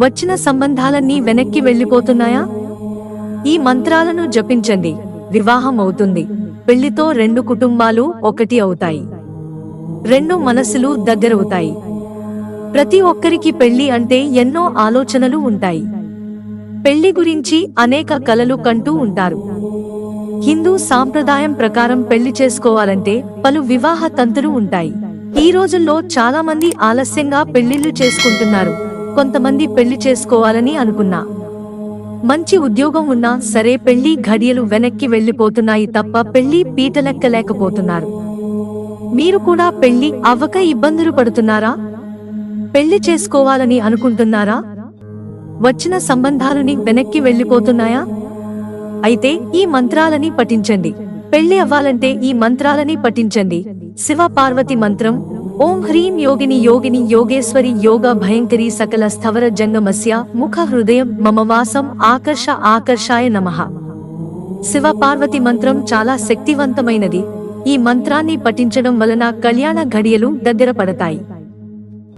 వచ్చిన సంబంధాలన్నీ వెనక్కి వెళ్ళిపోతున్నాయా? ఈ మంత్రాలను జపించండి, వివాహం అవుతుంది. పెళ్లితో 2 కుటుంబాలు ఒకటి అవుతాయి, 2 మనసులు దగ్గరవుతాయి. ప్రతి ఒక్కరికి పెళ్లి అంటే ఎన్నో ఆలోచనలు ఉంటాయి. పెళ్లి గురించి అనేక కలలు కంటూ ఉంటారు. హిందూ సాంప్రదాయం ప్రకారం పెళ్లి చేసుకోవాలంటే పలు వివాహ తంతులు ఉంటాయి. ఈ రోజుల్లో చాలా మంది ఆలస్యంగా పెళ్లిళ్లు చేసుకుంటున్నారు. కొంతమంది పెళ్లి చేసుకోవాలని అనుకున్నా, మంచి ఉద్యోగం ఉన్నా సరే పెళ్లి ఘడియలు వెనక్కి వెళ్లిపోతున్నాయి తప్ప పెళ్లి పీటలెక్కలేకపోతున్నారు. మీరు కూడా పెళ్లి అవ్వక ఇబ్బందులు పడుతున్నారా? పెళ్లి చేసుకోవాలని అనుకుంటున్నారా? వచ్చిన సంబంధాలని వెనక్కి వెళ్లిపోతున్నాయా? అయితే ఈ మంత్రాలని పఠించండి. పెళ్లి అవ్వాలంటే ఈ మంత్రాలని పఠించండి. శివ పార్వతి మంత్రం: ఓం హ్రీం యోగిని యోగిని యోగేశ్వరి యోగ భయంకరి సకల స్థవర జంగమస్య ముఖ హృదయం మమ వాసం ఆకర్ష ఆకర్షాయ నమః. శివ పార్వతి మంత్రం చాలా శక్తివంతమైనది. ఈ మంత్రాన్ని పఠించడం వలన కళ్యాణ ఘడియలు దగ్గర పడతాయి.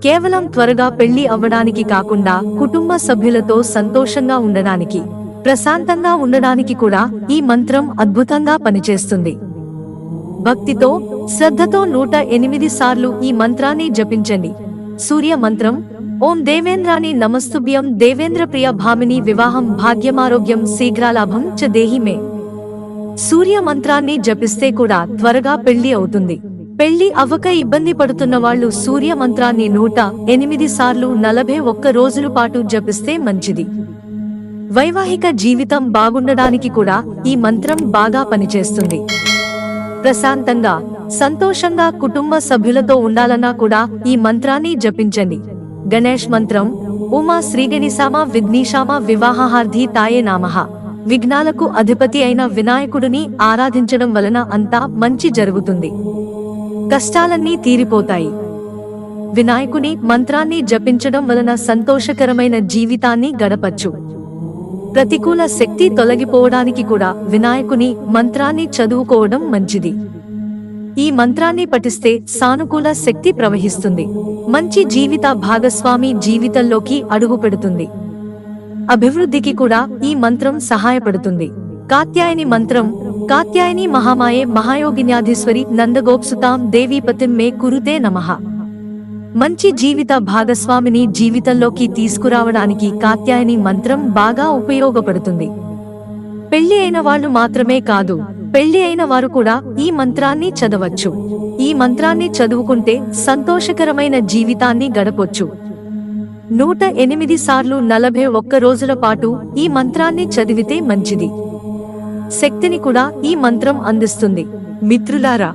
కేవలం త్వరగా పెళ్లి అవ్వడానికి కాకుండా కుటుంబ సభ్యులతో సంతోషంగా ఉండడానికి, ప్రశాంతంగా ఉండడానికి కూడా ఈ మంత్రం అద్భుతంగా పనిచేస్తుంది. భక్తితో, శ్రద్ధతో 108 సార్లు ఈ మంత్రాన్ని జపించండి. సూర్య మంత్రం: ఓం దేవేంద్రాని నమస్తుభ్యం దేవేంద్ర ప్రియ భామిని వివాహం భాగ్యమారోగ్యం శీఘ్రాలాభం చ దేహి మే. సూర్య మంత్రాన్ని జపిస్తే కూడా త్వరగా పెళ్లి అవుతుంది. పెళ్లి అవ్వక ఇబ్బంది పడుతున్న వాళ్ళు సూర్య మంత్రాన్ని 108 సార్లు 41 రోజుల పాటు జపిస్తే మంచిది. వైవాహిక జీవితం బాగుండడానికి కూడా ఈ మంత్రం బాగా పనిచేస్తుంది. ప్రశాంతంగా, సంతోషంగా కుటుంబ సభ్యులతో ఉండాలన్నా కూడా ఈ మంత్రాన్ని జపించండి. గణేష్ మంత్రం: ఉమా శ్రీగణేశామ విఘ్నేశామ వివాహార్థి తాయే నామః. విఘ్నాలకు అధిపతి అయిన వినాయకుడిని ఆరాధించడం వలన అంతా మంచి జరుగుతుంది, కష్టాలన్నీ తీరిపోతాయి. వినాయకుని మంత్రాన్ని జపించడం వలన సంతోషకరమైన జీవితాన్ని గడపచ్చు. ప్రతికూల శక్తి తొలగిపోవడానికి కూడా వినాయకుని మంత్రాన్ని చదువుకోవడం మంచిది. ఈ మంత్రాన్ని పఠిస్తే సానుకూల శక్తి ప్రవహిస్తుంది. మంచి జీవిత భాగస్వామి జీవితంలోకి అడుగు పెడుతుంది. అభివృద్ధికి కూడా ఈ మంత్రం సహాయపడుతుంది. కాత్యాయని మంత్రం: కాత్యాయని మహామాయే మహాయోగిన్యాధీశ్వరి నందగోప్సుతాం దేవీపతిం మే కురుతే నమః. మంచి జీవిత భాగస్వామిని జీవితంలోకి తీసుకురావడానికి కాత్యాయని మంత్రం బాగా ఉపయోగపడుతుంది. పెళ్లి అయిన వాళ్ళు మాత్రమే కాదు, పెళ్లి అయిన వారు కూడా ఈ మంత్రాన్ని చదవచ్చు. ఈ మంత్రాన్ని చదువుకుంటే సంతోషకరమైన జీవితాన్ని గడపొచ్చు. 108 సార్లు 41 రోజుల పాటు ఈ మంత్రాన్ని చదివితే మంచిది. శక్తిని కూడా ఈ మంత్రం అందిస్తుంది. మిత్రులారా,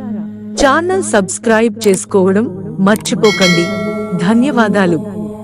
ఛానల్ సబ్స్క్రైబ్ చేసుకోవడం మర్చిపోకండి. ధన్యవాదాలు.